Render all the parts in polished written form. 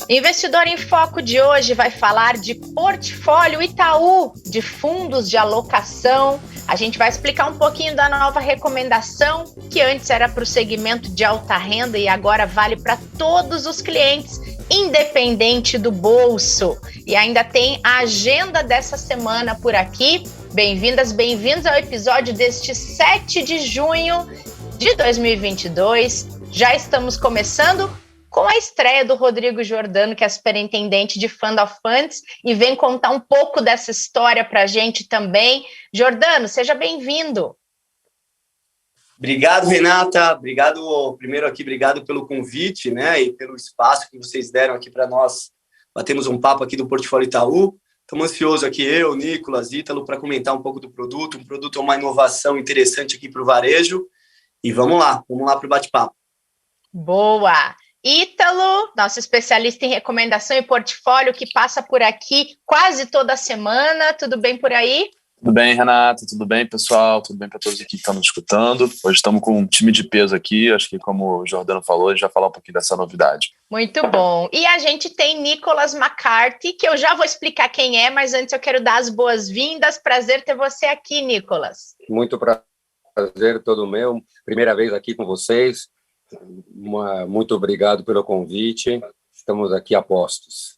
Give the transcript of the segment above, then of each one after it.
Investidor em Foco de hoje vai falar de portfólio Itaú, de fundos de alocação. A gente vai explicar um pouquinho da nova recomendação, que antes era para o segmento de alta renda e agora vale para todos os clientes, independente do bolso. E ainda tem a agenda dessa semana por aqui. Bem-vindas, bem-vindos ao episódio deste 7 de junho de 2022. Já estamos começando com a estreia do Rodrigo Giordano, que é superintendente de Fund of Funds, e vem contar um pouco dessa história para a gente também. Giordano, seja bem-vindo. Obrigado, Renata. Obrigado pelo convite, né, e pelo espaço que vocês deram aqui para nós. Batemos um papo aqui do Portfólio Itaú. Estamos ansiosos aqui, eu, Nicolas, Ítalo, para comentar um pouco do produto. Um produto é uma inovação interessante aqui para o varejo. E vamos lá para o bate-papo. Boa! Ítalo, nosso especialista em recomendação e portfólio, que passa por aqui quase toda semana. Tudo bem por aí? Tudo bem, Renata? Tudo bem, pessoal? Tudo bem para todos aqui que estão nos escutando? Hoje estamos com um time de peso aqui. Acho que, como o Giordano falou, a gente vai falar um pouquinho dessa novidade. Muito bom. E a gente tem Nicolas McCarthy, que eu já vou explicar quem é, mas antes eu quero dar as boas-vindas. Prazer ter você aqui, Nicolas. Muito prazer, todo meu. Primeira vez aqui com vocês. Muito obrigado pelo convite. Estamos aqui a postos.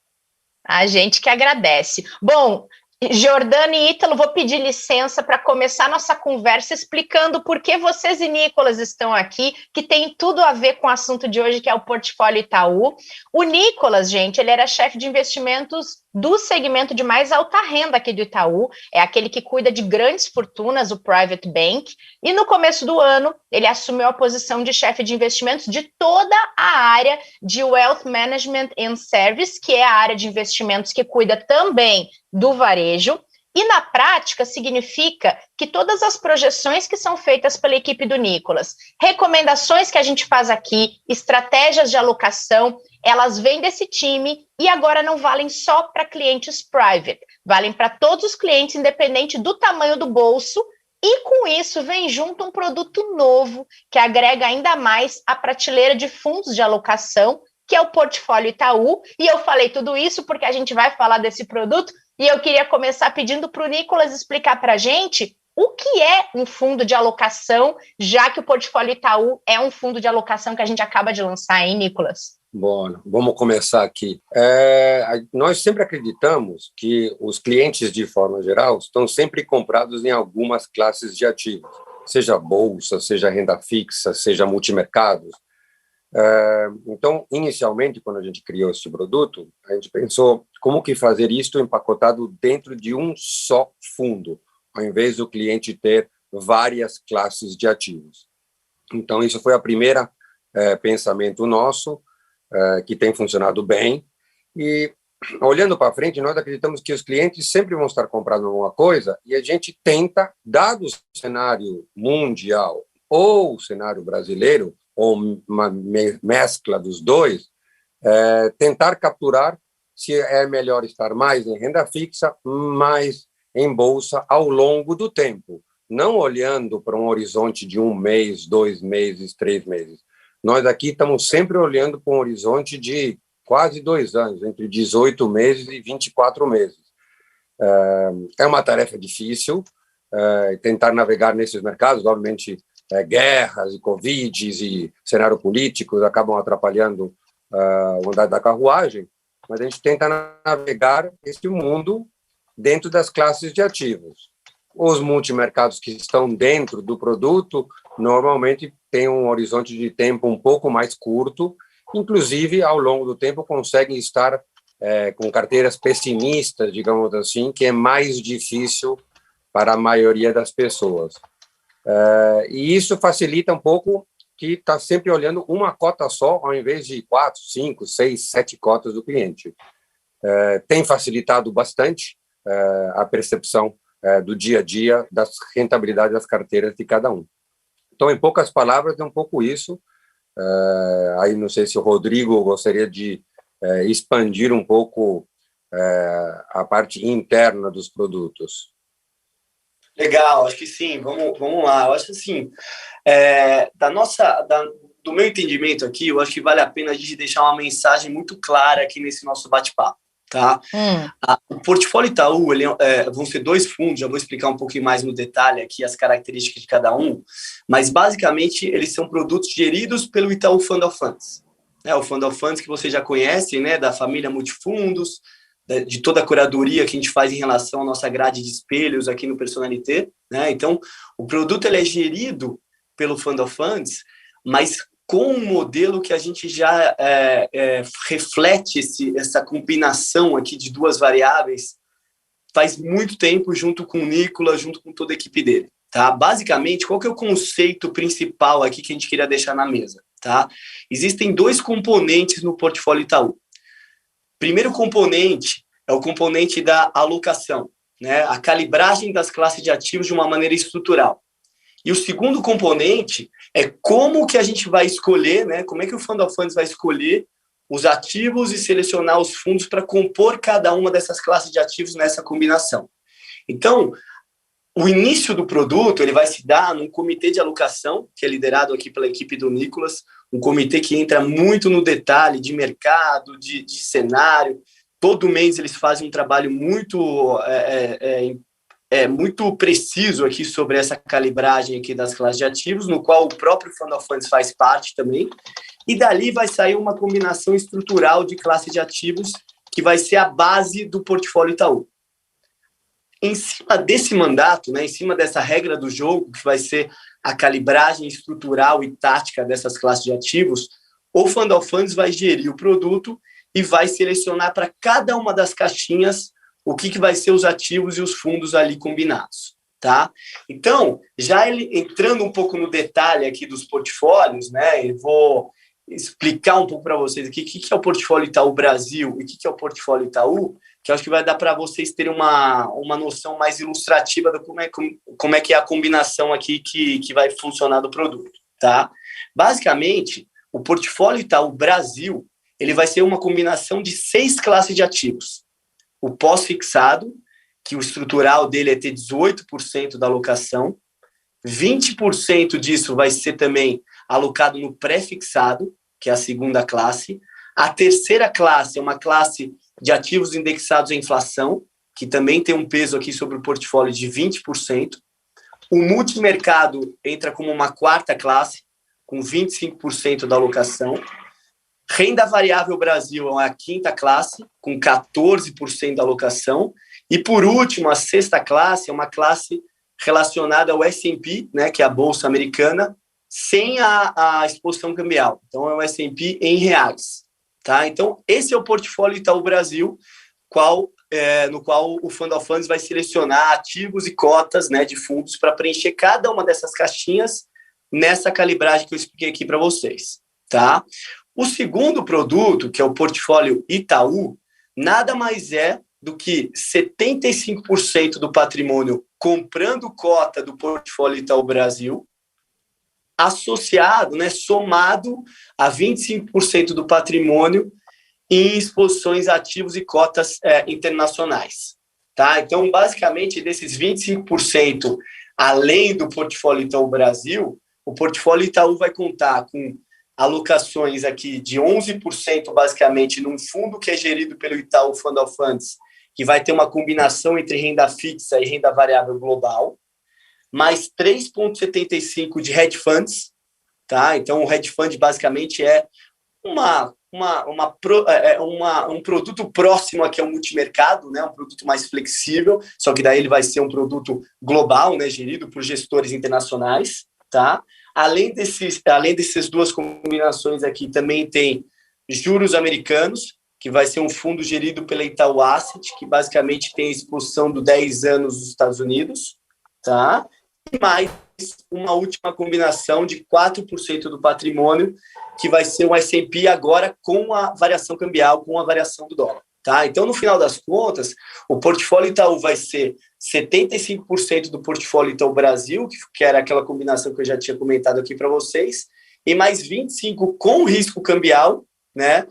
A gente que agradece. Bom, Giordano e Ítalo, vou pedir licença para começar nossa conversa explicando por que vocês e Nicolas estão aqui, que tem tudo a ver com o assunto de hoje, que é o portfólio Itaú. O Nicolas, gente, ele era chefe de investimentos do segmento de mais alta renda aqui do Itaú, é aquele que cuida de grandes fortunas, o Private Bank, e no começo do ano ele assumiu a posição de chefe de investimentos de toda a área de Wealth Management and Service, que é a área de investimentos que cuida também do varejo, e na prática significa que todas as projeções que são feitas pela equipe do Nicolas, recomendações que a gente faz aqui, estratégias de alocação, elas vêm desse time e agora não valem só para clientes private, valem para todos os clientes, independente do tamanho do bolso, e com isso vem junto um produto novo que agrega ainda mais a prateleira de fundos de alocação, que é o Portfólio Itaú. E eu falei tudo isso porque a gente vai falar desse produto e eu queria começar pedindo para o Nicolas explicar para a gente o que é um fundo de alocação, já que o Portfólio Itaú é um fundo de alocação que a gente acaba de lançar, hein, Nicolas? Bom, vamos começar aqui. Nós sempre acreditamos que os clientes, de forma geral, estão sempre comprados em algumas classes de ativos, seja bolsa, seja renda fixa, seja multimercados. Então, inicialmente, quando a gente criou esse produto, a gente pensou como que fazer isto empacotado dentro de um só fundo, ao invés do cliente ter várias classes de ativos. Então, isso foi a primeira pensamento nosso, que tem funcionado bem, e olhando para frente, nós acreditamos que os clientes sempre vão estar comprando alguma coisa, e a gente tenta, dado o cenário mundial ou o cenário brasileiro, ou uma mescla dos dois, tentar capturar se é melhor estar mais em renda fixa, mais em bolsa ao longo do tempo, não olhando para um horizonte de 1 mês, 2 meses, 3 meses. Nós aqui estamos sempre olhando para um horizonte de quase 2 anos, entre 18 meses e 24 meses. É uma tarefa difícil, tentar navegar nesses mercados, obviamente, guerras e covides e cenário político acabam atrapalhando o andar da carruagem, mas a gente tenta navegar esse mundo dentro das classes de ativos. Os multimercados que estão dentro do produto normalmente têm um horizonte de tempo um pouco mais curto, inclusive, ao longo do tempo, conseguem estar com carteiras pessimistas, digamos assim, que é mais difícil para a maioria das pessoas. E isso facilita um pouco que está sempre olhando uma cota só, ao invés de 4, 5, 6, 7 cotas do cliente. Tem facilitado bastante a percepção do dia a dia das rentabilidades das carteiras de cada um. Então, em poucas palavras, é um pouco isso. Aí não sei se o Rodrigo gostaria de expandir um pouco a parte interna dos produtos. Legal, acho que sim, vamos lá. Eu acho assim, do meu entendimento aqui, eu acho que vale a pena a gente deixar uma mensagem muito clara aqui nesse nosso bate-papo, tá? O portfólio Itaú, vão ser 2 fundos, já vou explicar um pouquinho mais no detalhe aqui as características de cada um, mas basicamente eles são produtos geridos pelo Itaú Fund of Funds. O Fund of Funds que vocês já conhecem, né, da família Multifundos, de toda a curadoria que a gente faz em relação à nossa grade de espelhos aqui no Personalité, né? Então, o produto ele é gerido pelo Fund of Funds, mas com um modelo que a gente já reflete essa combinação aqui de 2 variáveis faz muito tempo, junto com o Nicolas, junto com toda a equipe dele. Tá? Basicamente, qual que é o conceito principal aqui que a gente queria deixar na mesa? Tá? Existem 2 componentes no portfólio Itaú. Primeiro componente é o componente da alocação, né? A calibragem das classes de ativos de uma maneira estrutural. E o segundo componente é como que a gente vai escolher, né? Como é que o Fund of Funds vai escolher os ativos e selecionar os fundos para compor cada uma dessas classes de ativos nessa combinação. Então, o início do produto ele vai se dar num comitê de alocação, que é liderado aqui pela equipe do Nicolas, um comitê que entra muito no detalhe de mercado, de cenário. Todo mês eles fazem um trabalho muito muito preciso aqui sobre essa calibragem aqui das classes de ativos, no qual o próprio Fund of Funds faz parte também, e dali vai sair uma combinação estrutural de classe de ativos que vai ser a base do portfólio Itaú. Em cima desse mandato, né, em cima dessa regra do jogo, que vai ser a calibragem estrutural e tática dessas classes de ativos, o Fund of Funds vai gerir o produto e vai selecionar para cada uma das caixinhas o que vai ser os ativos e os fundos ali combinados. Tá? Então, já entrando um pouco no detalhe aqui dos portfólios, né, eu vou explicar um pouco para vocês aqui o que é o portfólio Itaú Brasil e o que é o portfólio Itaú, que eu acho que vai dar para vocês terem uma noção mais ilustrativa de como é que é a combinação aqui que vai funcionar do produto. Tá? Basicamente, o portfólio Itaú Brasil ele vai ser uma combinação de 6 classes de ativos. O pós-fixado, que o estrutural dele é ter 18% da alocação, 20% disso vai ser também alocado no pré-fixado, que é a segunda classe. A terceira classe é uma classe de ativos indexados à inflação, que também tem um peso aqui sobre o portfólio de 20%. O multimercado entra como uma quarta classe, com 25% da alocação. Renda variável Brasil é a quinta classe, com 14% da alocação. E, por último, a sexta classe é uma classe relacionada ao S&P, né, que é a Bolsa Americana, sem a exposição cambial. Então, é o S&P em reais. Tá? Então, esse é o portfólio Itaú Brasil, no qual o Fund of Funds vai selecionar ativos e cotas, né, de fundos para preencher cada uma dessas caixinhas nessa calibragem que eu expliquei aqui para vocês. Tá? O segundo produto, que é o portfólio Itaú, nada mais é do que 75% do patrimônio comprando cota do portfólio Itaú Brasil, associado, né, somado a 25% do patrimônio em exposições ativos e cotas internacionais. Tá? Então, basicamente, desses 25%, além do portfólio Itaú Brasil, o portfólio Itaú vai contar com alocações aqui de 11%, basicamente, num fundo que é gerido pelo Itaú Fund of Funds, que vai ter uma combinação entre renda fixa e renda variável global, mais 3,75% de hedge funds, tá? Então, o hedge fund, basicamente, é um produto próximo aqui ao multimercado, né? Um produto mais flexível, só que daí ele vai ser um produto global, né? Gerido por gestores internacionais, tá? Além dessas 2 combinações aqui, também tem juros americanos, que vai ser um fundo gerido pela Itaú Asset, que basicamente tem a exposição do 10 anos dos Estados Unidos, tá? E mais uma última combinação de 4% do patrimônio, que vai ser um S&P agora com a variação cambial, com a variação do dólar. Tá? Então, no final das contas, o portfólio Itaú vai ser 75% do portfólio Itaú Brasil, que era aquela combinação que eu já tinha comentado aqui para vocês, e mais 25% com risco cambial, né,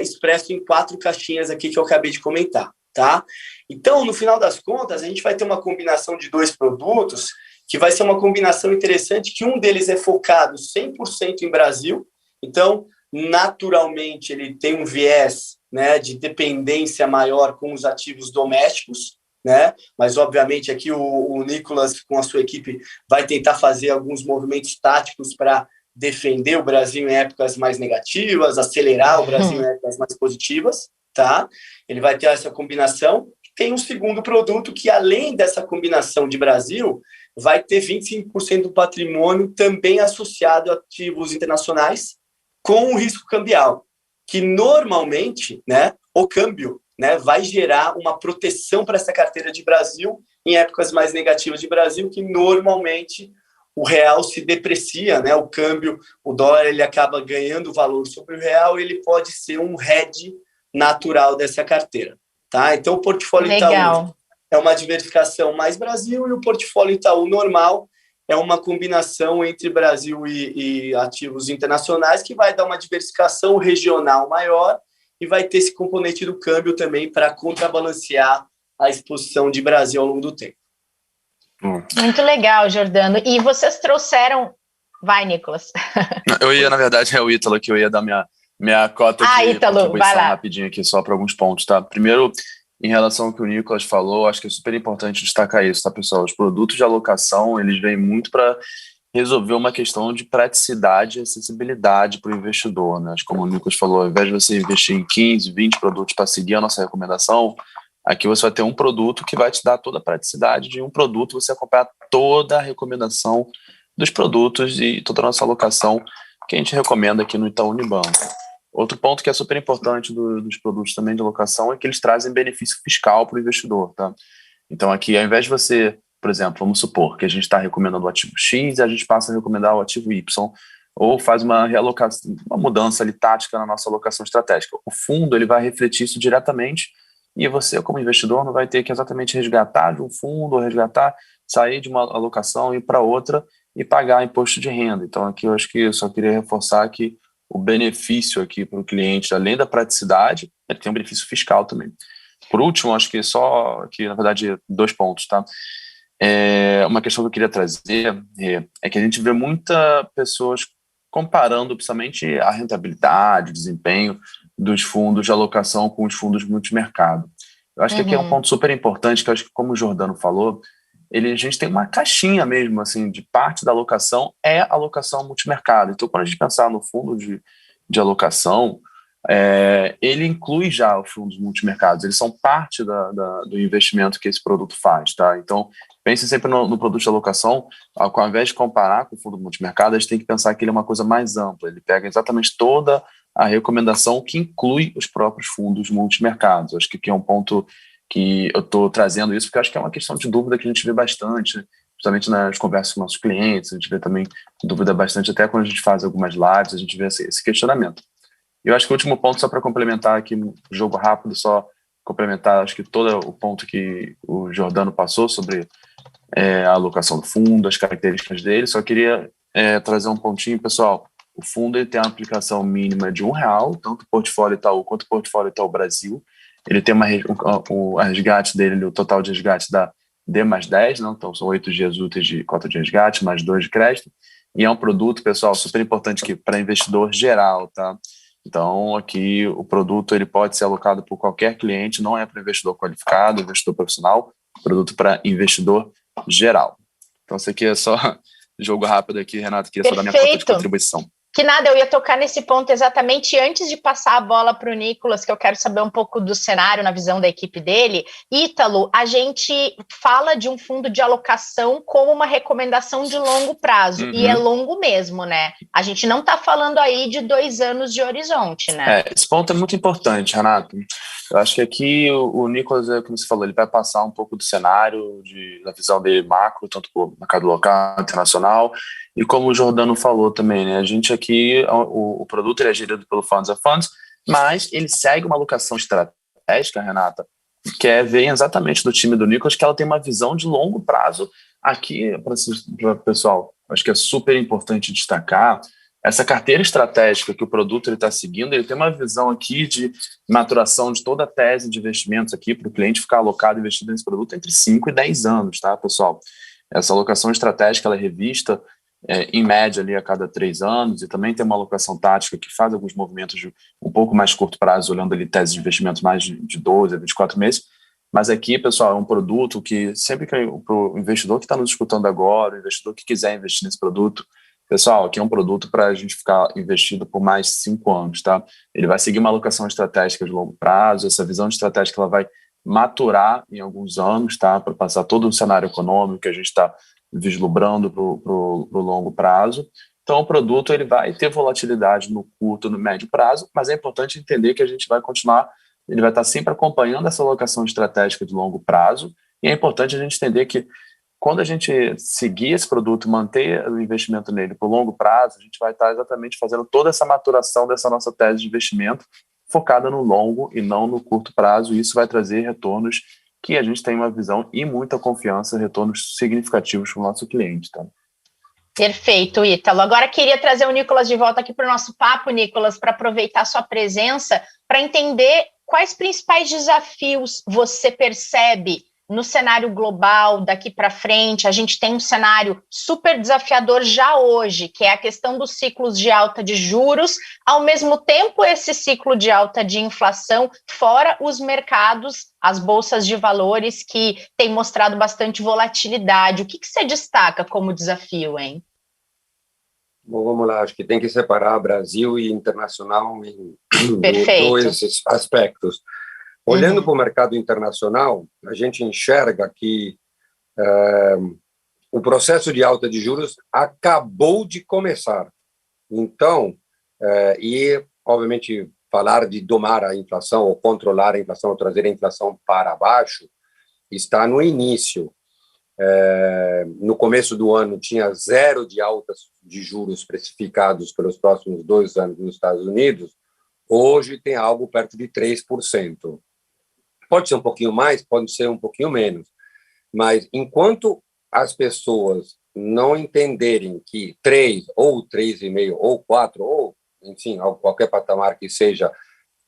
expresso em 4 caixinhas aqui que eu acabei de comentar. Tá? Então, no final das contas, a gente vai ter uma combinação de 2 produtos que vai ser uma combinação interessante, que um deles é focado 100% em Brasil, então, naturalmente, ele tem um viés, né, de dependência maior com os ativos domésticos, né? Mas, obviamente, aqui o Nicolas, com a sua equipe, vai tentar fazer alguns movimentos táticos para defender o Brasil em épocas mais negativas, acelerar o Brasil em épocas mais positivas, tá? Ele vai ter essa combinação. Tem um segundo produto que, além dessa combinação de Brasil, vai ter 25% do patrimônio também associado a ativos internacionais com o risco cambial, que normalmente, né, o câmbio, né, vai gerar uma proteção para essa carteira de Brasil em épocas mais negativas de Brasil, que normalmente o real se deprecia, né, o câmbio, o dólar, ele acaba ganhando valor sobre o real, ele pode ser um hedge natural dessa carteira, tá? Então, o portfólio Itaú é uma diversificação mais Brasil, e o portfólio Itaú normal é uma combinação entre Brasil e ativos internacionais, que vai dar uma diversificação regional maior e vai ter esse componente do câmbio também para contrabalancear a exposição de Brasil ao longo do tempo. Muito legal, Giordano. E vocês trouxeram... Vai, Nicolas. Na verdade, é o Ítalo que eu ia dar minha cota de Ítalo, contribuição rapidinho aqui, só para alguns pontos, tá? Primeiro, em relação ao que o Nicolas falou, acho que é super importante destacar isso, tá, pessoal? Os produtos de alocação, eles vêm muito para resolver uma questão de praticidade e acessibilidade para o investidor, né? Como o Nicolas falou, ao invés de você investir em 15, 20 produtos para seguir a nossa recomendação, aqui você vai ter um produto que vai te dar toda a praticidade de um produto, você acompanhar toda a recomendação dos produtos e toda a nossa alocação que a gente recomenda aqui no Itaú Unibanco. Outro ponto que é super importante dos produtos também de alocação é que eles trazem benefício fiscal para o investidor, tá? Então aqui, ao invés de você, por exemplo, vamos supor que a gente está recomendando o ativo X e a gente passa a recomendar o ativo Y, ou faz uma realocação, uma mudança ali tática na nossa alocação estratégica. O fundo, ele vai refletir isso diretamente e você, como investidor, não vai ter que exatamente resgatar de um fundo, ou sair de uma alocação e ir para outra e pagar imposto de renda. Então aqui eu acho que eu só queria reforçar que o benefício aqui para o cliente, além da praticidade, ele tem um benefício fiscal também. Por último, acho que só aqui, na verdade, 2 pontos, tá? Uma questão que eu queria trazer é que a gente vê muitas pessoas comparando principalmente a rentabilidade, o desempenho dos fundos de alocação com os fundos multimercado. Eu acho que aqui é um ponto super importante, que eu acho que, como o Giordano falou, a gente tem uma caixinha mesmo, assim, de parte da alocação é alocação multimercado. Então, quando a gente pensar no fundo de alocação, ele inclui já os fundos multimercados, eles são parte do investimento que esse produto faz, tá? Então, pense sempre no produto de alocação, ao invés de comparar com o fundo multimercado, a gente tem que pensar que ele é uma coisa mais ampla, ele pega exatamente toda a recomendação que inclui os próprios fundos multimercados. Acho que aqui é um ponto que eu estou trazendo isso, porque acho que é uma questão de dúvida que a gente vê bastante, principalmente nas conversas com nossos clientes, a gente vê também dúvida bastante, até quando a gente faz algumas lives, a gente vê esse questionamento. Eu acho que o último ponto, só para complementar aqui no jogo rápido, só complementar, acho que todo o ponto que o Giordano passou sobre a alocação do fundo, as características dele, só queria trazer um pontinho, pessoal. O fundo ele tem uma aplicação mínima de R$1, tanto o portfólio Itaú quanto o portfólio Itaú Brasil. Ele tem o resgate dele, o total de resgate da D+10, não? Então são 8 dias úteis de cota de resgate, mais 2 de crédito. E é um produto, pessoal, super importante aqui para investidor geral, tá? Então, aqui o produto ele pode ser alocado por qualquer cliente, não é para investidor qualificado, investidor profissional, produto para investidor geral. Então, isso aqui é só jogo rápido aqui, Renato, queria só dar minha conta de contribuição. Que nada, eu ia tocar nesse ponto exatamente antes de passar a bola para o Nicolas, que eu quero saber um pouco do cenário na visão da equipe dele. Ítalo, a gente fala de um fundo de alocação como uma recomendação de longo prazo, e é longo mesmo, né? A gente não está falando aí de 2 anos de horizonte, né? Esse ponto é muito importante, Renato. Eu acho que aqui o Nicolas, como você falou, ele vai passar um pouco do cenário, da visão dele macro, tanto para o mercado local, internacional. E como o Giordano falou também, né, a gente aqui, o produto ele é gerido pelo Funds of Funds, mas ele segue uma alocação estratégica, Renata, que vem exatamente do time do Nicolas, que ela tem uma visão de longo prazo. Aqui, para o pessoal, acho que é super importante destacar essa carteira estratégica que o produto está seguindo, ele tem uma visão aqui de maturação de toda a tese de investimentos aqui para o cliente ficar alocado, investido nesse produto entre 5 e 10 anos, tá, pessoal? essa alocação estratégica ela é revista em média ali a cada 3 anos, e também tem uma alocação tática que faz alguns movimentos de um pouco mais curto prazo, olhando ali teses de investimento mais de 12 a 24 meses. Mas aqui, pessoal, é um produto que sempre que o investidor que está nos escutando agora, o investidor que quiser investir nesse produto, pessoal, aqui é um produto para a gente ficar investido por mais 5 anos, tá? Ele vai seguir uma alocação estratégica de longo prazo, essa visão estratégica ela vai maturar em alguns anos, tá? Para passar todo o cenário econômico que a gente está vislumbrando para o longo prazo. Então, o produto ele vai ter volatilidade no curto, no médio prazo, mas é importante entender que a gente vai continuar, ele vai estar sempre acompanhando essa alocação estratégica de longo prazo, e é importante a gente entender que quando a gente seguir esse produto, manter o investimento nele por longo prazo, a gente vai estar exatamente fazendo toda essa maturação dessa nossa tese de investimento focada no longo e não no curto prazo, e isso vai trazer retornos que a gente tem uma visão e muita confiança, retornos significativos para o nosso cliente. Tá? Perfeito, Ítalo. Agora queria trazer o Nicolas de volta aqui para o nosso papo, Nicolas, para aproveitar sua presença, para entender quais principais desafios você percebe no cenário global daqui para frente. A gente tem um cenário super desafiador já hoje, que é a questão dos ciclos de alta de juros, ao mesmo tempo esse ciclo de alta de inflação, fora os mercados, as bolsas de valores que têm mostrado bastante volatilidade. O que você destaca como desafio, hein? Bom, vamos lá, acho que tem que separar Brasil e internacional em dois aspectos. Olhando para o mercado internacional, a gente enxerga que o processo de alta de juros acabou de começar. Então, obviamente, falar de domar a inflação, ou controlar a inflação, ou trazer a inflação para baixo, está no início. No começo do ano, tinha 0 de altas de juros precificados pelos próximos 2 anos nos Estados Unidos. Hoje tem algo perto de 3%. Pode ser um pouquinho mais, pode ser um pouquinho menos, mas enquanto as pessoas não entenderem que 3 ou 3,5 ou 4 ou, enfim, qualquer patamar que seja,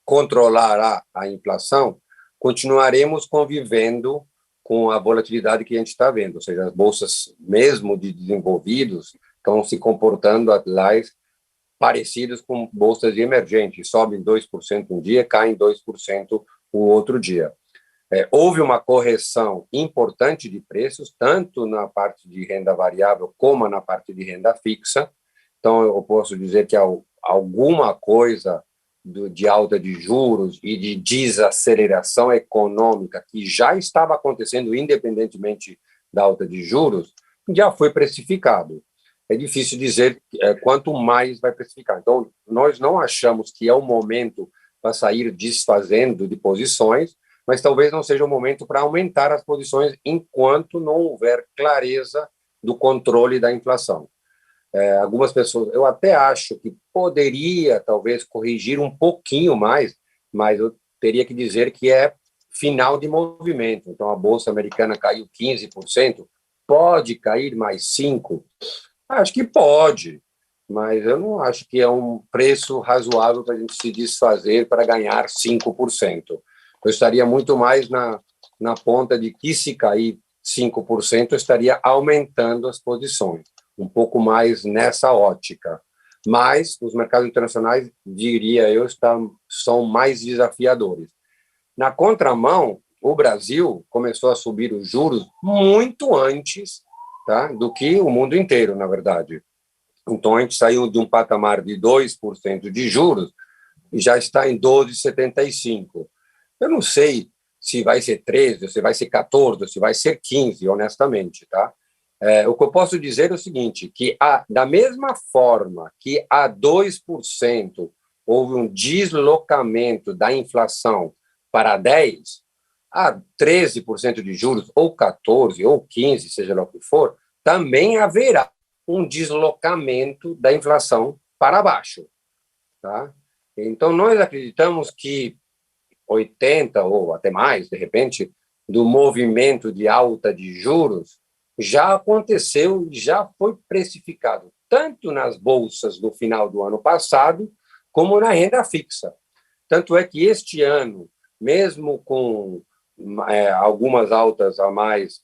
controlará a inflação, continuaremos convivendo com a volatilidade que a gente está vendo, ou seja, as bolsas, mesmo de desenvolvidos, estão se comportando atrás parecidos com bolsas de emergentes, sobem 2% um dia, caem 2% o outro dia. Houve uma correção importante de preços, tanto na parte de renda variável como na parte de renda fixa. Então, eu posso dizer que alguma coisa de alta de juros e de desaceleração econômica que já estava acontecendo, independentemente da alta de juros, já foi precificado. É difícil dizer quanto mais vai precificar. Então, nós não achamos que é o momento para sair desfazendo de posições, mas talvez não seja o momento para aumentar as posições enquanto não houver clareza do controle da inflação. Algumas pessoas, eu até acho que poderia talvez corrigir um pouquinho mais, mas eu teria que dizer que é final de movimento. Então, a Bolsa Americana caiu 15%, pode cair mais 5%? Acho que pode, mas eu não acho que é um preço razoável para a gente se desfazer para ganhar 5%. Eu estaria muito mais na ponta de que, se cair 5%, eu estaria aumentando as posições, um pouco mais nessa ótica. Mas os mercados internacionais, diria eu, são mais desafiadores. Na contramão, o Brasil começou a subir os juros muito antes, tá, do que o mundo inteiro, na verdade. Então, a gente saiu de um patamar de 2% de juros e já está em 12,75%. Eu não sei se vai ser 13%, se vai ser 14%, se vai ser 15%, honestamente. Tá? O que eu posso dizer é o seguinte, que da mesma forma que a 2% houve um deslocamento da inflação para 10%, a 13% de juros, ou 14%, ou 15%, seja lá o que for, também haverá um deslocamento da inflação para baixo. Tá? Então, nós acreditamos que 80% ou até mais, de repente, do movimento de alta de juros já aconteceu e já foi precificado, tanto nas bolsas no final do ano passado, como na renda fixa. Tanto é que este ano, mesmo com algumas altas a mais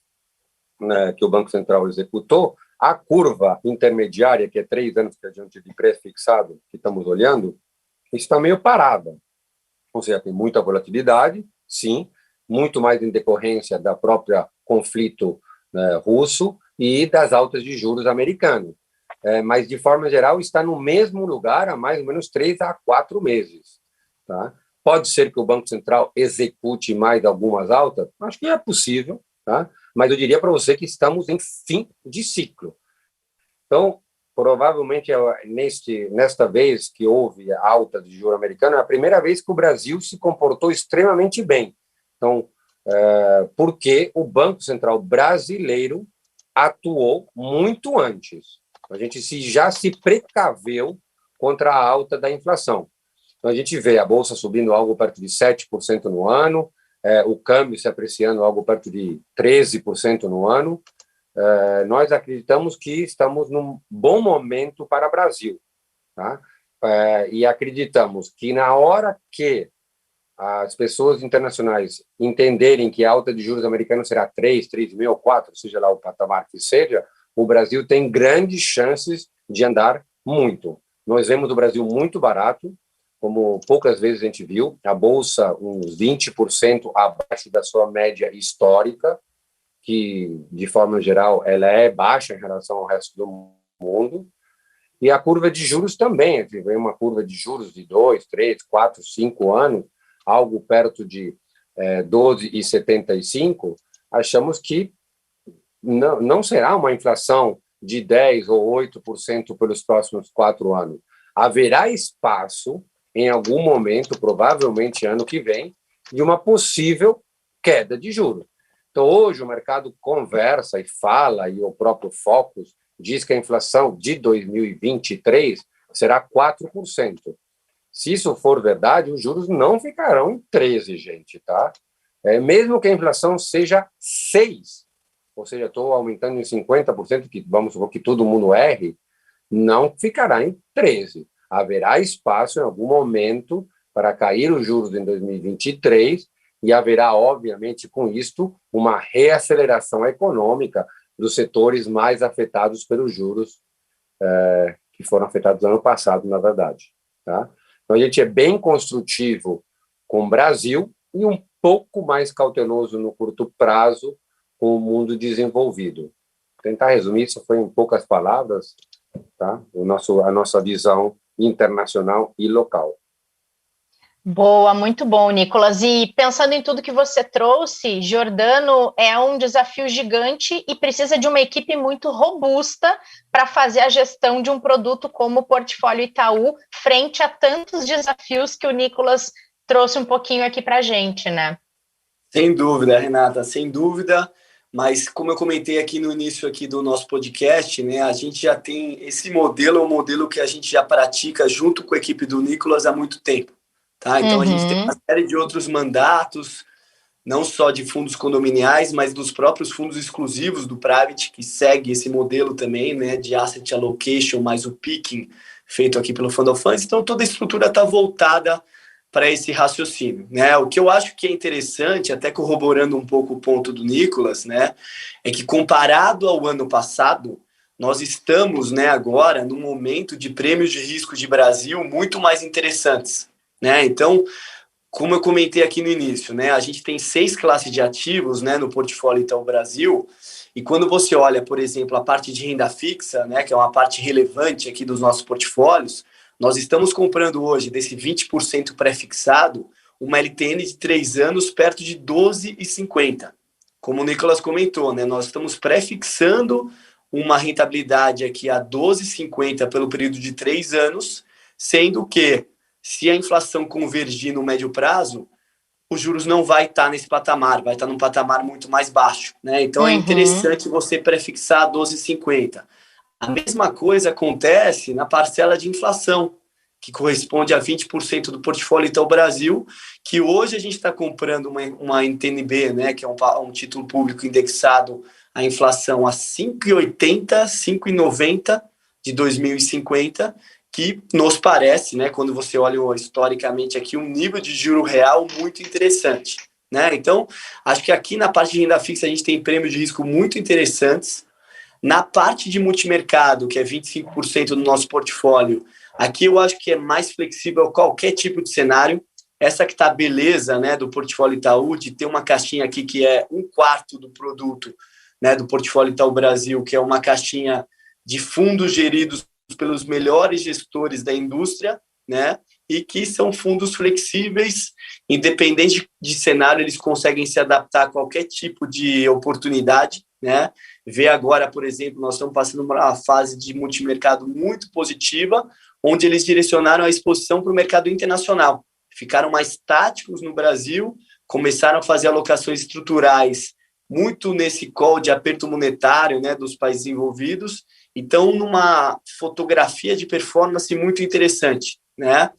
né, que o Banco Central executou, a curva intermediária, que é 3 anos que a gente de pré-fixado, que estamos olhando, está meio parada. Ou seja, tem muita volatilidade, sim, muito mais em decorrência da própria conflito, né, russo e das altas de juros americanos. Mas, de forma geral, está no mesmo lugar há mais ou menos 3 a 4 meses. Tá? Pode ser que o Banco Central execute mais algumas altas? Acho que é possível, tá? Mas eu diria para você que estamos em fim de ciclo. Então, provavelmente, nesta vez que houve a alta de juros americano, é a primeira vez que o Brasil se comportou extremamente bem. Então, porque o Banco Central brasileiro atuou muito antes. A gente já se precaveu contra a alta da inflação. Então, a gente vê a Bolsa subindo algo perto de 7% no ano, o câmbio se apreciando algo perto de 13% no ano. Nós acreditamos que estamos num bom momento para o Brasil. Tá? E acreditamos que na hora que as pessoas internacionais entenderem que a alta de juros americanos será 3,5 ou 4, seja lá o patamar que seja, o Brasil tem grandes chances de andar muito. Nós vemos o Brasil muito barato, como poucas vezes a gente viu, a Bolsa uns 20% abaixo da sua média histórica, que, de forma geral, ela é baixa em relação ao resto do mundo, e a curva de juros também, vem uma curva de juros de 2, 3, 4, 5 anos, algo perto de 12,75, achamos que não será uma inflação de 10% ou 8% pelos próximos 4 anos. Haverá espaço, em algum momento, provavelmente ano que vem, de uma possível queda de juros. Então, hoje, o mercado conversa e fala, e o próprio Focus diz que a inflação de 2023 será 4%. Se isso for verdade, os juros não ficarão em 13%, gente, tá? Mesmo que a inflação seja 6%, ou seja, estou aumentando em 50%, que vamos supor que todo mundo erre, não ficará em 13%. Haverá espaço em algum momento para cair os juros em 2023 e haverá, obviamente, com isto, uma reaceleração econômica dos setores mais afetados pelos juros que foram afetados no ano passado, na verdade. Tá? Então, a gente é bem construtivo com o Brasil e um pouco mais cauteloso no curto prazo com o mundo desenvolvido. Tentar resumir isso foi em poucas palavras, tá? A nossa visão internacional e local. Boa, muito bom, Nicolas. E pensando em tudo que você trouxe, Giordano é um desafio gigante e precisa de uma equipe muito robusta para fazer a gestão de um produto como o Portfólio Itaú, frente a tantos desafios que o Nicolas trouxe um pouquinho aqui para a gente, né? Sem dúvida, Renata, sem dúvida. Mas como eu comentei aqui no início aqui do nosso podcast, né, a gente já tem esse modelo, é um modelo que a gente já pratica junto com a equipe do Nicolas há muito tempo. Tá? Então, a gente tem uma série de outros mandatos, não só de fundos condominiais, mas dos próprios fundos exclusivos do Private, que segue esse modelo também, né, de Asset Allocation, mais o Picking, feito aqui pelo Fund of Funds. Então, toda a estrutura está voltada para esse raciocínio. Né? O que eu acho que é interessante, até corroborando um pouco o ponto do Nicolas, né, é que comparado ao ano passado, nós estamos, né, agora num momento de prêmios de risco de Brasil muito mais interessantes. Né? Então, como eu comentei aqui no início, né, a gente tem 6 classes de ativos, né, no portfólio Itaú Brasil, e quando você olha, por exemplo, a parte de renda fixa, né, que é uma parte relevante aqui dos nossos portfólios, nós estamos comprando hoje, desse 20% pré-fixado, uma LTN de 3 anos perto de 12,50. Como o Nicolas comentou, né, nós estamos pré-fixando uma rentabilidade aqui a 12,50 pelo período de 3 anos, sendo que se a inflação convergir no médio prazo, os juros não vai estar nesse patamar, vai estar num patamar muito mais baixo. Né? Então, é interessante você prefixar 12,50. A mesma coisa acontece na parcela de inflação, que corresponde a 20% do portfólio Itaú Brasil, que hoje a gente está comprando uma NTNB, né, que é um título público indexado à inflação a 5,80, 5,90 de 2050, que nos parece, né, quando você olha historicamente aqui, um nível de juro real muito interessante. né? Então, acho que aqui na parte de renda fixa a gente tem prêmios de risco muito interessantes. Na parte de multimercado, que é 25% do nosso portfólio, aqui eu acho que é mais flexível a qualquer tipo de cenário. Essa que está a beleza, né, do portfólio Itaú, de ter uma caixinha aqui que é 1/4 do produto, né, do portfólio Itaú Brasil, que é uma caixinha de fundos geridos pelos melhores gestores da indústria, né, e que são fundos flexíveis, independente de cenário, eles conseguem se adaptar a qualquer tipo de oportunidade, né? Ver agora, por exemplo, nós estamos passando por uma fase de multimercado muito positiva, onde eles direcionaram a exposição para o mercado internacional. Ficaram mais táticos no Brasil, começaram a fazer alocações estruturais muito nesse call de aperto monetário, né, dos países envolvidos. Então, numa fotografia de performance muito interessante, né?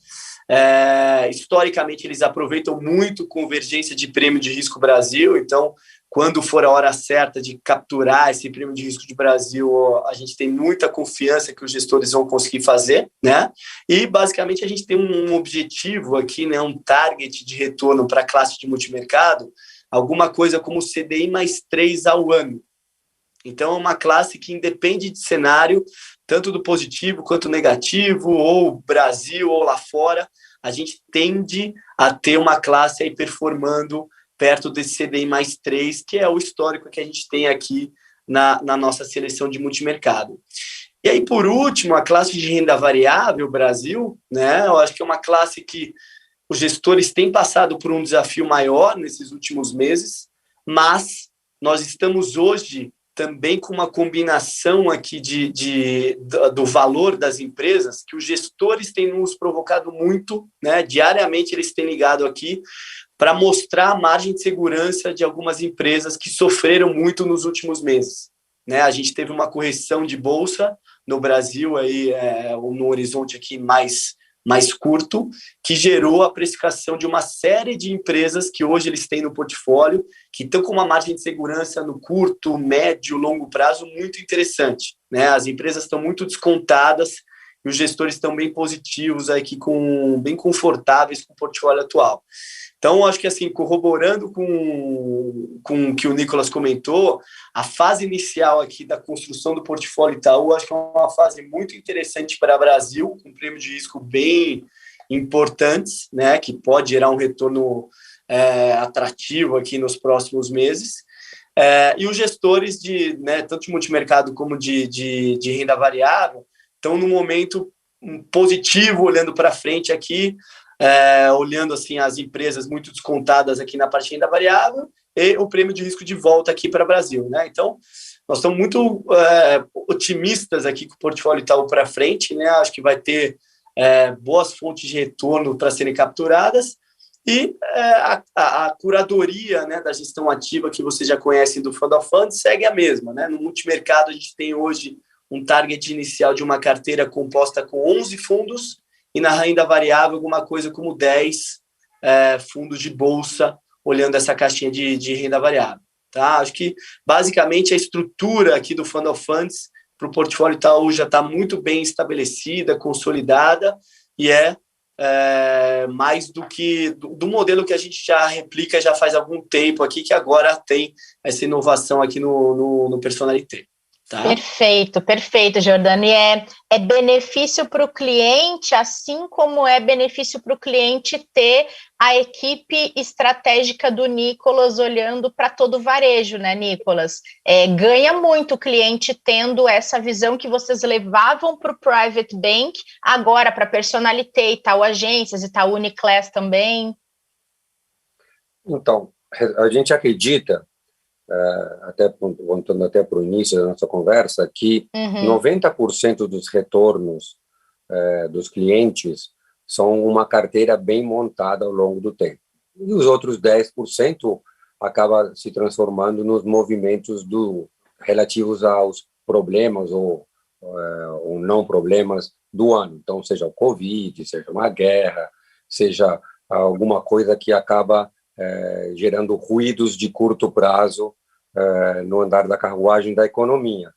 Historicamente, eles aproveitam muito convergência de prêmio de risco Brasil, então, quando for a hora certa de capturar esse prêmio de risco de Brasil, a gente tem muita confiança que os gestores vão conseguir fazer, né? E, basicamente, a gente tem um objetivo aqui, né, um target de retorno para a classe de multimercado, alguma coisa como CDI mais 3 ao ano. Então, é uma classe que independe de cenário, tanto do positivo quanto negativo, ou Brasil ou lá fora, a gente tende a ter uma classe aí performando perto desse CDI mais 3, que é o histórico que a gente tem aqui na nossa seleção de multimercado. E aí, por último, a classe de renda variável Brasil, né? Eu acho que é uma classe que os gestores têm passado por um desafio maior nesses últimos meses, mas nós estamos hoje também com uma combinação aqui do valor das empresas, que os gestores têm nos provocado muito, né? Diariamente eles têm ligado aqui para mostrar a margem de segurança de algumas empresas que sofreram muito nos últimos meses, né? A gente teve uma correção de bolsa no Brasil, aí, no horizonte aqui mais curto, que gerou a precificação de uma série de empresas que hoje eles têm no portfólio, que estão com uma margem de segurança no curto, médio, longo prazo muito interessante, né? As empresas estão muito descontadas e os gestores estão bem positivos, aqui bem confortáveis com o portfólio atual. Então, acho que, assim, corroborando com o que o Nicolas comentou, a fase inicial aqui da construção do portfólio Itaú, acho que é uma fase muito interessante para o Brasil, com prêmios de risco bem importantes, né, que pode gerar um retorno atrativo aqui nos próximos meses. E os gestores tanto de multimercado como de renda variável estão num momento positivo, olhando para frente aqui, olhando assim as empresas muito descontadas aqui na parte de renda variável e o prêmio de risco de volta aqui para o Brasil, né? Então, nós estamos muito otimistas aqui com o portfólio Itaú para frente, né? Acho que vai ter boas fontes de retorno para serem capturadas e a curadoria, né, da gestão ativa que vocês já conhecem do Fund of Funds segue a mesma, né? No multimercado a gente tem hoje um target inicial de uma carteira composta com 11 fundos e na renda variável alguma coisa como 10 fundos de bolsa, olhando essa caixinha de renda variável. Tá? Acho que, basicamente, a estrutura aqui do Fund of Funds para o portfólio Itaú já está muito bem estabelecida, consolidada, e mais do modelo que a gente já replica já faz algum tempo aqui, que agora tem essa inovação aqui no Personalité. Tá? Perfeito, Giordano. E é benefício para o cliente, assim como é benefício para o cliente ter a equipe estratégica do Nicolas olhando para todo o varejo, né, Nicolas? Ganha muito o cliente tendo essa visão que vocês levavam para o Private Bank, agora para a Personalité, Itaú Agências, Itaú Uniclass também. Então, a gente acredita, voltando até para o início da nossa conversa, que 90% dos retornos dos clientes são uma carteira bem montada ao longo do tempo. E os outros 10% acaba se transformando nos movimentos relativos aos problemas ou não problemas do ano. Então, seja o Covid, seja uma guerra, seja alguma coisa que acaba gerando ruídos de curto prazo no andar da carruagem da economia.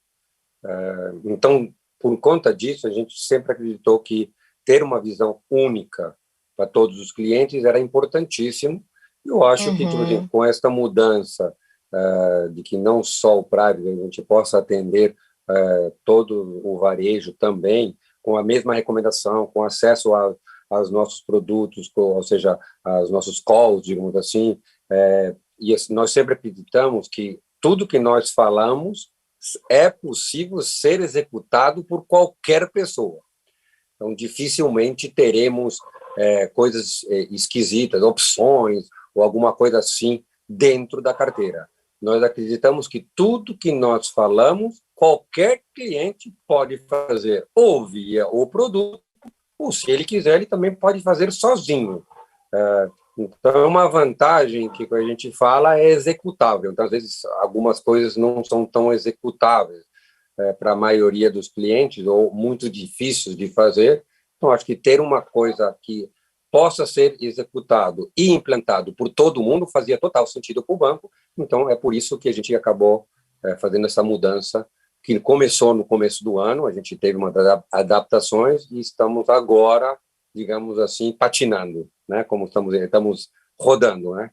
Então, por conta disso, a gente sempre acreditou que ter uma visão única para todos os clientes era importantíssimo Eu acho que, tipo assim, com esta mudança de que não só o private, a gente possa atender todo o varejo também, com a mesma recomendação, com acesso aos nossos produtos, ou seja, aos nossos calls, digamos assim, e assim, nós sempre acreditamos que tudo que nós falamos é possível ser executado por qualquer pessoa. Então, dificilmente teremos coisas esquisitas, opções ou alguma coisa assim dentro da carteira. Nós acreditamos que tudo que nós falamos, qualquer cliente pode fazer ou via o produto, ou se ele quiser, ele também pode fazer sozinho. Então, uma vantagem que a gente fala é executável. Então, às vezes, algumas coisas não são tão executáveis para a maioria dos clientes, ou muito difíceis de fazer. Então, acho que ter uma coisa que possa ser executado e implantado por todo mundo fazia total sentido para o banco. Então, é por isso que a gente acabou fazendo essa mudança, que começou no começo do ano, a gente teve umas adaptações e estamos agora, digamos assim, patinando, né? Como estamos rodando, né?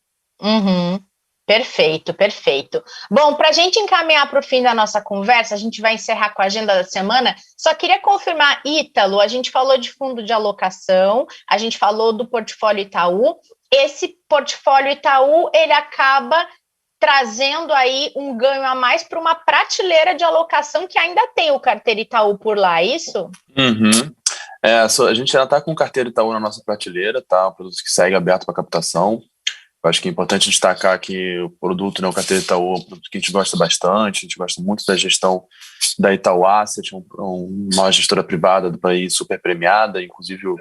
Perfeito, perfeito. Bom, para a gente encaminhar para o fim da nossa conversa, a gente vai encerrar com a agenda da semana. Só queria confirmar, Ítalo, a gente falou de fundo de alocação, a gente falou do portfólio Itaú. Esse portfólio Itaú, ele acaba trazendo aí um ganho a mais para uma prateleira de alocação que ainda tem o carteira Itaú por lá, é isso? A gente já está com o carteira Itaú na nossa prateleira, tá? Um produto que segue aberto para captação. Eu acho que é importante destacar que o produto, né, o carteira Itaú, é um produto que a gente gosta bastante, a gente gosta muito da gestão da Itaú Asset, uma gestora privada do país super premiada, inclusive o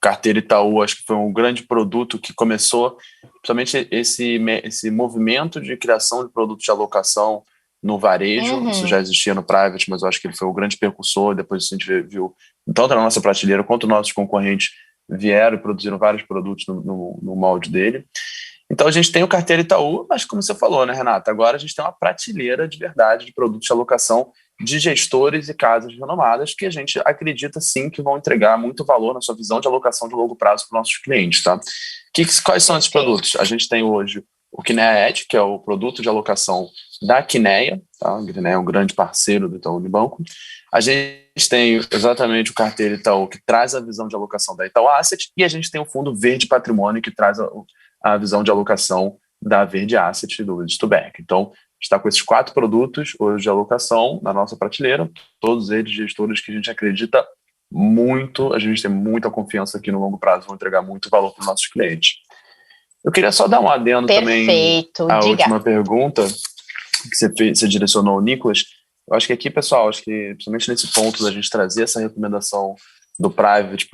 carteira Itaú, acho que foi um grande produto que começou, principalmente esse movimento de criação de produtos de alocação no varejo. Isso já existia no private, mas eu acho que ele foi o grande precursor. Depois a gente viu, tanto na nossa prateleira quanto nossos concorrentes vieram e produziram vários produtos no molde dele. Então, a gente tem o carteira Itaú, mas como você falou, né, Renata? Agora a gente tem uma prateleira de verdade de produtos de alocação de gestores e casas renomadas que a gente acredita, sim, que vão entregar muito valor na sua visão de alocação de longo prazo para os nossos clientes, tá? Quais são esses produtos? A gente tem hoje o Kinea Edge, que é o produto de alocação da Kinea, tá? A Kinea é um grande parceiro do Itaú Unibanco. A gente tem exatamente o carteira Itaú, que traz a visão de alocação da Itaú Asset, e a gente tem o Fundo Verde Patrimônio, que traz a visão de alocação da Verde Asset e do Lead2Bank. Então, está com esses 4 produtos hoje de alocação na nossa prateleira, todos eles gestores que a gente acredita muito, a gente tem muita confiança que no longo prazo vão entregar muito valor para os nossos clientes. Eu queria só dar um adendo também à última pergunta que você direcionou ao Nicolas. Eu acho que aqui, pessoal, acho que principalmente nesse ponto da gente trazer essa recomendação do private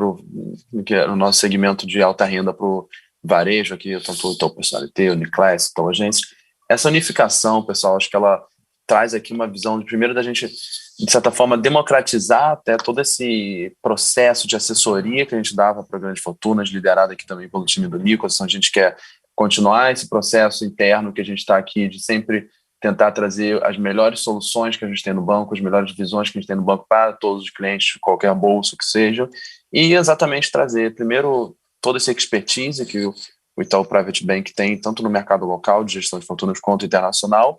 que é o nosso segmento de alta renda para o varejo aqui, tanto o Itaú Personalité, o Uniclass, Itaú Agência, essa unificação, pessoal, acho que ela traz aqui uma visão de, primeiro, da gente, de certa forma, democratizar até todo esse processo de assessoria que a gente dava para grandes fortunas, liderado aqui também pelo time do Nicolas. Então, a gente quer continuar esse processo interno que a gente está aqui de sempre tentar trazer as melhores soluções que a gente tem no banco, as melhores visões que a gente tem no banco para todos os clientes, qualquer bolso que seja, e exatamente trazer, primeiro, toda essa expertise que o Itaú Private Bank tem, tanto no mercado local de gestão de fortunas quanto internacional,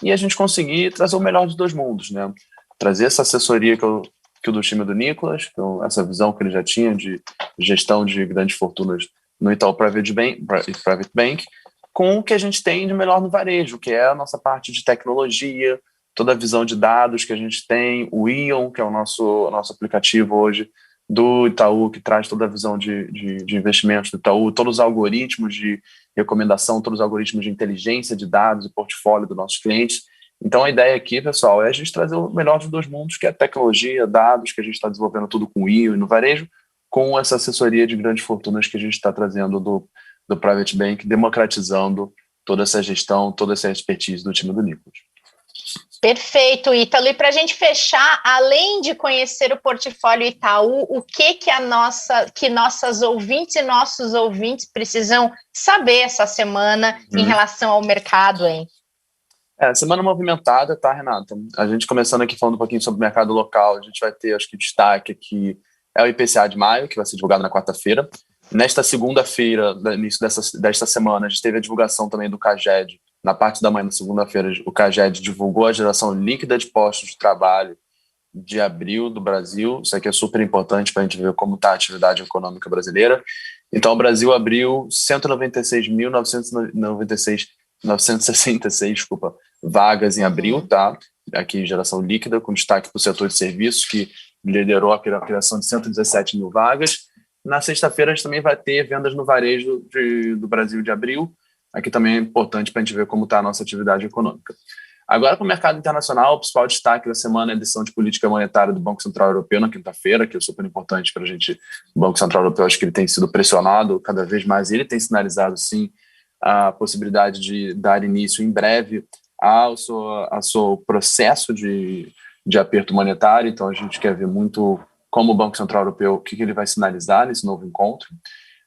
e a gente conseguir trazer o melhor dos dois mundos, né? Trazer essa assessoria que o do time do Nicolas, essa visão que ele já tinha de gestão de grandes fortunas no Itaú Private Bank, com o que a gente tem de melhor no varejo, que é a nossa parte de tecnologia, toda a visão de dados que a gente tem, o Ion, que é o nosso aplicativo hoje do Itaú, que traz toda a visão de investimentos do Itaú, todos os algoritmos de recomendação, todos os algoritmos de inteligência de dados e portfólio dos nossos clientes. Então, a ideia aqui, pessoal, é a gente trazer o melhor dos dois mundos, que é a tecnologia, dados, que a gente está desenvolvendo tudo com o Ion e no varejo, com essa assessoria de grandes fortunas que a gente está trazendo do Private Bank, democratizando toda essa gestão, toda essa expertise do time do Nicolas. Perfeito, Ítalo. E para a gente fechar, além de conhecer o portfólio Itaú, o que nossas ouvintes e nossos ouvintes precisam saber essa semana em relação ao mercado, hein? Semana movimentada, tá, Renata? A gente começando aqui falando um pouquinho sobre o mercado local, a gente vai ter, acho que, destaque aqui, é o IPCA de maio, que vai ser divulgado na quarta-feira. Nesta segunda-feira, no início desta semana, a gente teve a divulgação também do CAGED. Na parte da manhã da segunda-feira, o CAGED divulgou a geração líquida de postos de trabalho de abril do Brasil. Isso aqui é super importante para a gente ver como está a atividade econômica brasileira. Então, o Brasil abriu 196.966 vagas em abril, tá? Aqui, geração líquida, com destaque para o setor de serviços, que liderou a criação de 117 mil vagas. Na sexta-feira, a gente também vai ter vendas no varejo do Brasil de abril. Aqui também é importante para a gente ver como está a nossa atividade econômica. Agora, para o mercado internacional, o principal destaque da semana é a decisão de política monetária do Banco Central Europeu na quinta-feira, que é super importante para a gente. O Banco Central Europeu, acho que ele tem sido pressionado cada vez mais, e ele tem sinalizado, sim, a possibilidade de dar início em breve ao seu processo de aperto monetário. Então, a gente quer ver muito como o Banco Central Europeu, o que ele vai sinalizar nesse novo encontro.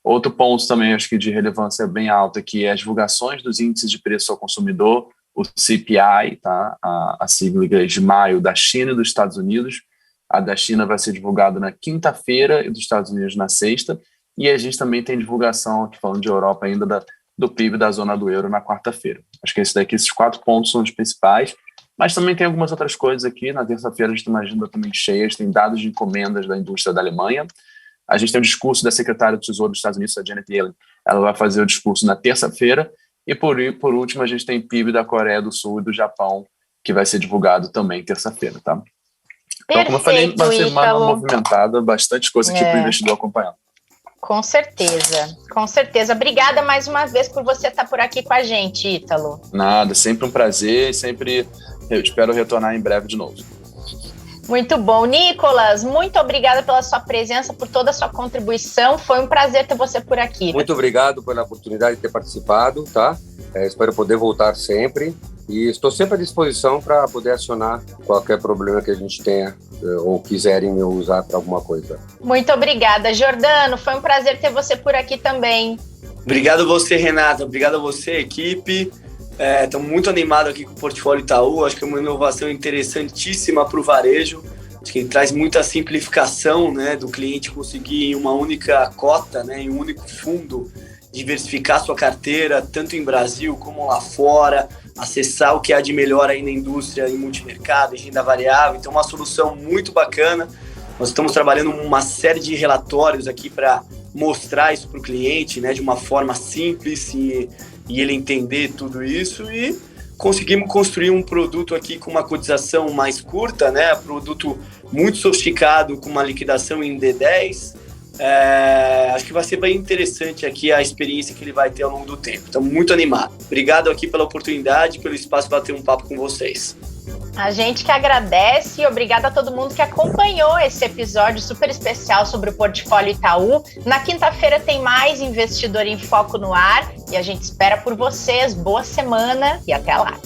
Outro ponto também, acho que de relevância bem alta, que é as divulgações dos índices de preço ao consumidor, o CPI, tá? A sigla de maio da China e dos Estados Unidos. A da China vai ser divulgada na quinta-feira e dos Estados Unidos na sexta. E a gente também tem divulgação, aqui falando de Europa ainda, do PIB da zona do euro na quarta-feira. Acho que esses 4 pontos são os principais. Mas também tem algumas outras coisas aqui. Na terça-feira a gente tem uma agenda também cheia, a gente tem dados de encomendas da indústria da Alemanha. A gente tem o discurso da secretária do Tesouro dos Estados Unidos, a Janet Yellen. Ela vai fazer o discurso na terça-feira. E por último, a gente tem PIB da Coreia do Sul e do Japão, que vai ser divulgado também terça-feira, tá? Então, como eu falei, vai ser uma movimentada, bastante coisa aqui para o investidor acompanhar. Com certeza, com certeza. Obrigada mais uma vez por você estar por aqui com a gente, Ítalo. Nada, sempre um prazer e sempre eu espero retornar em breve de novo. Muito bom. Nicolas, muito obrigada pela sua presença, por toda a sua contribuição. Foi um prazer ter você por aqui. Muito obrigado pela oportunidade de ter participado, tá? Espero poder voltar sempre e estou sempre à disposição para poder acionar qualquer problema que a gente tenha ou quiserem me usar para alguma coisa. Muito obrigada. Jordano, foi um prazer ter você por aqui também. Obrigado a você, Renata. Obrigado a você, equipe. Estamos muito animados aqui com o Portfólio Itaú. Acho que é uma inovação interessantíssima para o varejo. Acho que ele traz muita simplificação, né, do cliente conseguir em uma única cota, né, em um único fundo, diversificar sua carteira, tanto em Brasil como lá fora, acessar o que há de melhor aí na indústria, em multimercado, em renda variável. Então, uma solução muito bacana. Nós estamos trabalhando uma série de relatórios aqui para mostrar isso para o cliente, né, de uma forma simples e ele entender tudo isso, e conseguimos construir um produto aqui com uma cotização mais curta, né, produto muito sofisticado, com uma liquidação em D10. Acho que vai ser bem interessante aqui a experiência que ele vai ter ao longo do tempo. Então, muito animado. Obrigado aqui pela oportunidade, pelo espaço para ter um papo com vocês. A gente que agradece e obrigada a todo mundo que acompanhou esse episódio super especial sobre o Portfólio Itaú. Na quinta-feira tem mais Investidor em Foco no ar e a gente espera por vocês. Boa semana e até lá!